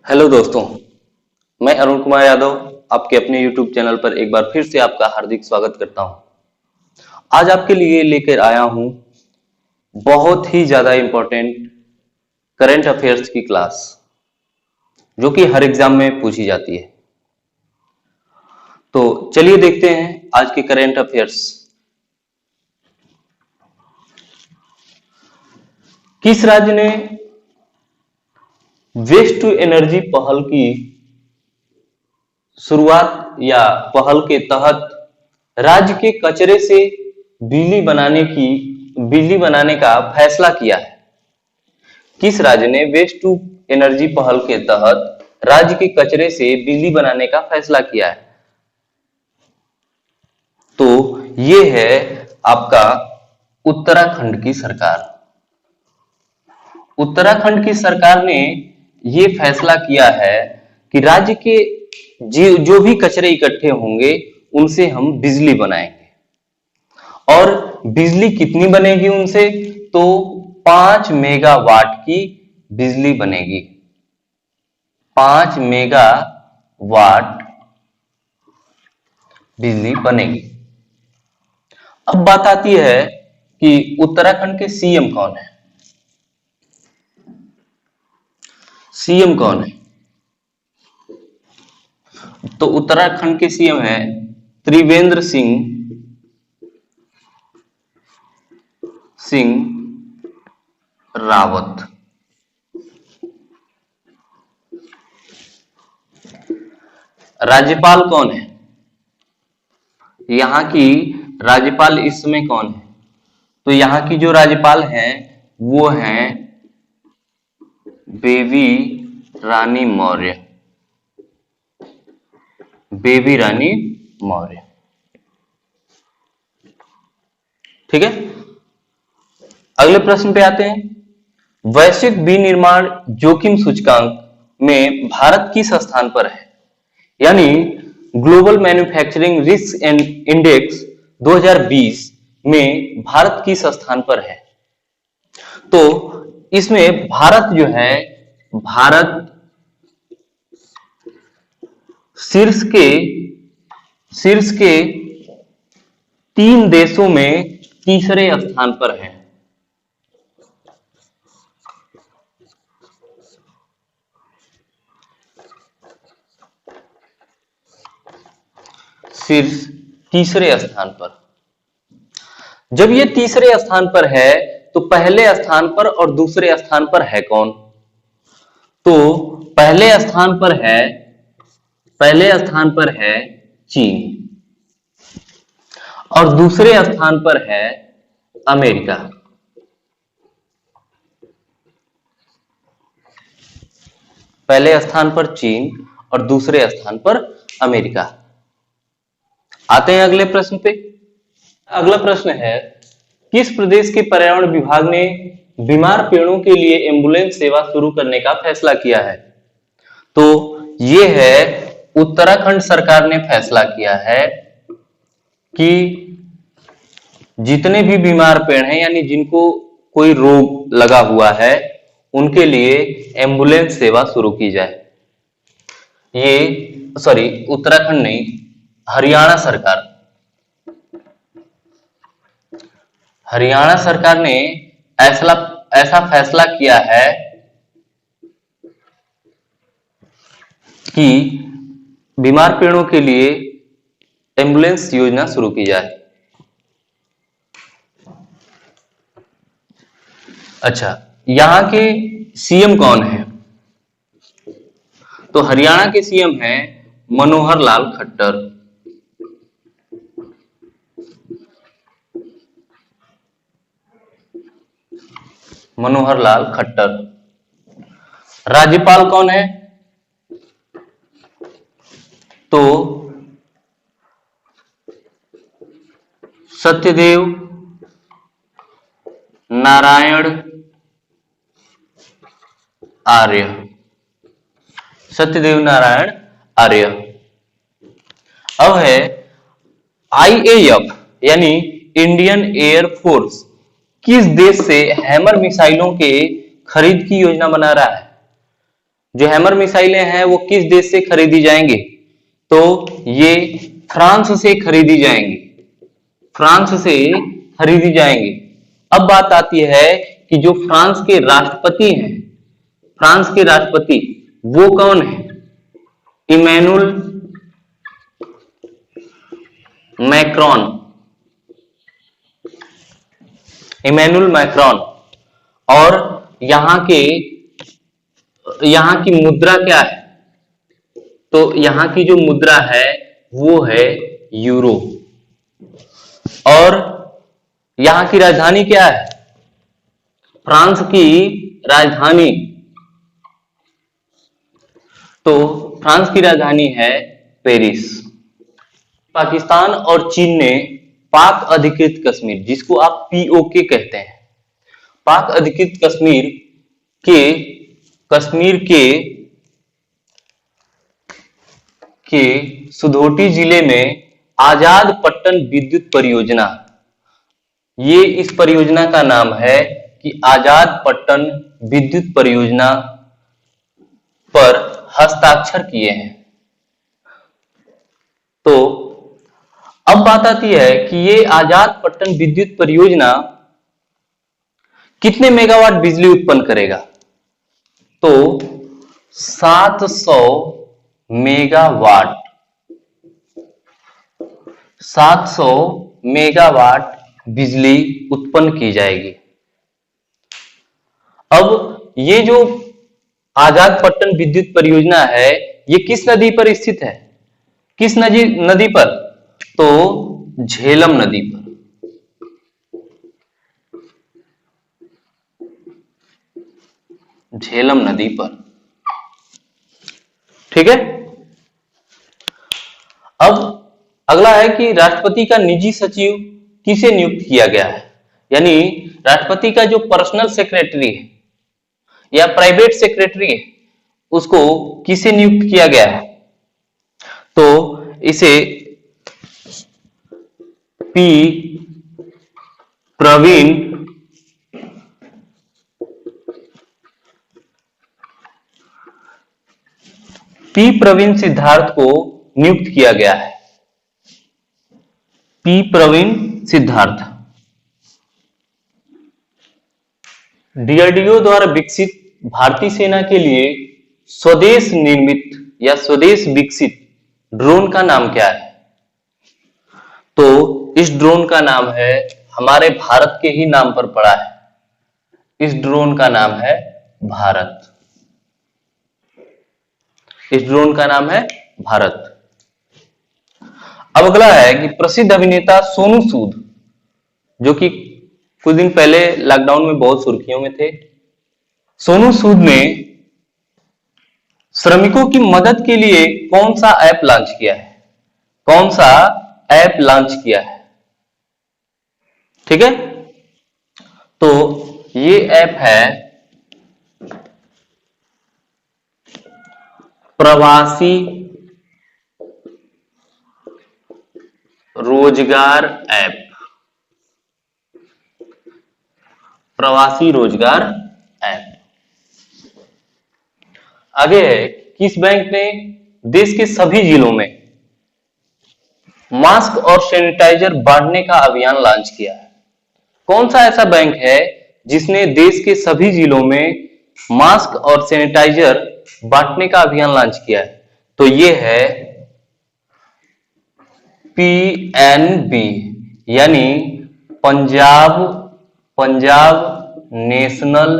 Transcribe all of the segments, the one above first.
Hello दोस्तों, मैं अरुण कुमार यादव आपके अपने YouTube चैनल पर एक बार फिर से आपका हार्दिक स्वागत करता हूं। आज आपके लिए लेकर आया हूं बहुत ही ज्यादा इंपॉर्टेंट करंट अफेयर्स की क्लास, जो कि हर एग्जाम में पूछी जाती है। तो चलिए देखते हैं आज के करंट अफेयर्स। किस राज्य ने वेस्ट टू एनर्जी पहल की शुरुआत या पहल के तहत राज्य के कचरे से बिजली बनाने का फैसला किया है? किस राज्य ने वेस्ट टू एनर्जी पहल के तहत राज्य के कचरे से बिजली बनाने का फैसला किया है? तो ये है आपका उत्तराखंड की सरकार। उत्तराखंड की सरकार ने ये फैसला किया है कि राज्य के जो भी कचरे इकट्ठे होंगे उनसे हम बिजली बनाएंगे। और बिजली कितनी बनेगी उनसे? तो 5 मेगावाट की बिजली बनेगी। 5 मेगावाट बिजली बनेगी। अब बात आती है कि उत्तराखंड के सीएम कौन है? सीएम कौन है? तो उत्तराखंड के सीएम है त्रिवेंद्र सिंह रावत। राज्यपाल कौन है? यहाँ की राज्यपाल इस समय कौन है? तो यहाँ की जो राज्यपाल हैं वो हैं बेबी रानी मौर्य। बेबी रानी मौर्य, ठीक है। अगले प्रश्न पे आते हैं। वैश्विक विनिर्माण जोखिम सूचकांक में भारत किस स्थान पर है? यानी global manufacturing risk and index 2020 में भारत किस स्थान पर है? तो इसमें भारत जो है, भारत शीर्ष के 3 देशों में तीसरे स्थान पर है। शीर्ष तीसरे स्थान पर। जब ये तीसरे स्थान पर है तो पहले स्थान पर और दूसरे स्थान पर है कौन? तो पहले स्थान पर है चीन और दूसरे स्थान पर है अमेरिका। पहले स्थान पर चीन और दूसरे स्थान पर अमेरिका। आते हैं अगले प्रश्न पे। अगला प्रश्न है, किस प्रदेश के पर्यावरण विभाग ने बीमार पेड़ों के लिए एम्बुलेंस सेवा शुरू करने का फैसला किया है? तो ये है उत्तराखंड सरकार ने फैसला किया है कि जितने भी बीमार पेड़ हैं, यानी जिनको कोई रोग लगा हुआ है, उनके लिए एम्बुलेंस सेवा शुरू की जाए। उत्तराखंड नहीं, हरियाणा सरकार ने ऐसा फैसला किया है कि बीमार पेड़ों के लिए एम्बुलेंस योजना शुरू की जाए। अच्छा, यहां के सीएम कौन है? तो हरियाणा के सीएम हैं मनोहर लाल खट्टर। मनोहर लाल खट्टर। राज्यपाल कौन है? तो सत्यदेव नारायण आर्य। सत्यदेव नारायण आर्य। अब है IAF यानी इंडियन एयर फोर्स किस देश से हैमर मिसाइलों के खरीद की योजना बना रहा है? जो हैमर मिसाइलें हैं वो किस देश से खरीदी जाएंगी? तो ये फ्रांस से खरीदी जाएंगी, फ्रांस से खरीदी जाएंगी। अब बात आती है कि जो फ्रांस के राष्ट्रपति हैं, फ्रांस के राष्ट्रपति वो कौन है? Emmanuel Macron, Emmanuel Macron. और यहाँ की मुद्रा क्या है? तो यहाँ की जो मुद्रा है वो है यूरो। और यहाँ की राजधानी क्या है? फ्रांस की राजधानी, तो फ्रांस की राजधानी है पेरिस। पाकिस्तान और चीन ने पाक अधिकृत कश्मीर, जिसको आप पीओके कहते हैं, पाक अधिकृत कश्मीर के सुधोटी जिले में आजाद पट्टन विद्युत परियोजना, ये इस परियोजना का नाम है कि आजाद पट्टन विद्युत परियोजना पर हस्ताक्षर किए हैं। तो अब बात आती है कि ये आजाद पट्टन विद्युत परियोजना कितने मेगावाट बिजली उत्पन्न करेगा? तो 700 मेगावाट, 700 मेगावाट बिजली उत्पन्न की जाएगी। अब ये जो आजाद पट्टन विद्युत परियोजना है ये किस नदी पर स्थित है? किस नदी पर? तो झेलम नदी पर, झेलम नदी पर। ठीक है। अब अगला है कि राष्ट्रपति का निजी सचिव किसे नियुक्त किया गया है? यानी राष्ट्रपति का जो पर्सनल सेक्रेटरी है या प्राइवेट सेक्रेटरी है उसको किसे नियुक्त किया गया है? तो इसे पी प्रवीण सिद्धार्थ को नियुक्त किया गया है। पी प्रवीण सिद्धार्थ डीआरडीओ द्वारा विकसित भारतीय सेना के लिए स्वदेश निर्मित या स्वदेश विकसित ड्रोन का नाम क्या है? तो इस ड्रोन का नाम है, हमारे भारत के ही नाम पर पड़ा है, इस ड्रोन का नाम है भारत, इस ड्रोन का नाम है भारत। अब अगला है कि प्रसिद्ध अभिनेता सोनू सूद, जो कि कुछ दिन पहले लॉकडाउन में बहुत सुर्खियों में थे, सोनू सूद ने श्रमिकों की मदद के लिए कौन सा ऐप लॉन्च किया है? कौन सा ऐप लॉन्च किया है? ठीक है, तो ये ऐप है प्रवासी रोजगार ऐप, प्रवासी रोजगार ऐप। आगे है, किस बैंक ने देश के सभी जिलों में मास्क और सैनिटाइजर बांटने का अभियान लॉन्च किया है? कौन सा ऐसा बैंक है जिसने देश के सभी जिलों में मास्क और सैनिटाइजर बांटने का अभियान लॉन्च किया है? तो ये है पीएनबी, यानी Punjab national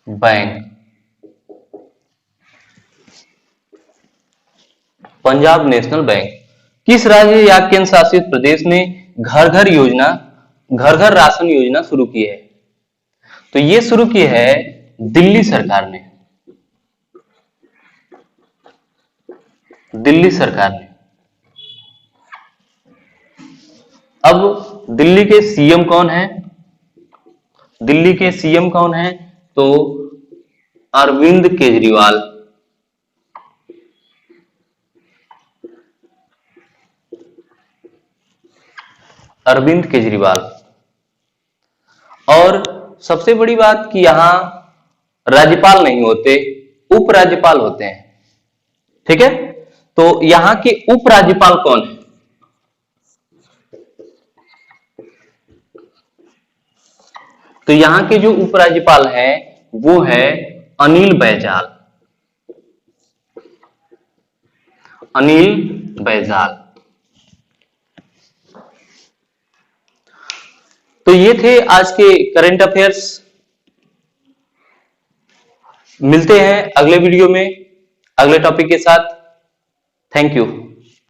bank, Punjab national bank. किस राज्य या केंद्र शासित प्रदेश ने घर घर राशन योजना शुरू की है? तो ये शुरू की है दिल्ली सरकार ने, दिल्ली सरकार ने। अब दिल्ली के सीएम कौन है? दिल्ली के सीएम कौन है? तो अरविंद केजरीवाल, अरविंद केजरीवाल। और सबसे बड़ी बात कि यहां राज्यपाल नहीं होते, उपराज्यपाल होते हैं। ठीक है, तो यहां के उपराज्यपाल कौन है? तो यहां के जो उपराज्यपाल हैं वो है अनिल बैजल। अनिल बैजल। तो ये थे आज के करंट अफेयर्स। मिलते हैं अगले वीडियो में अगले टॉपिक के साथ। Thank you.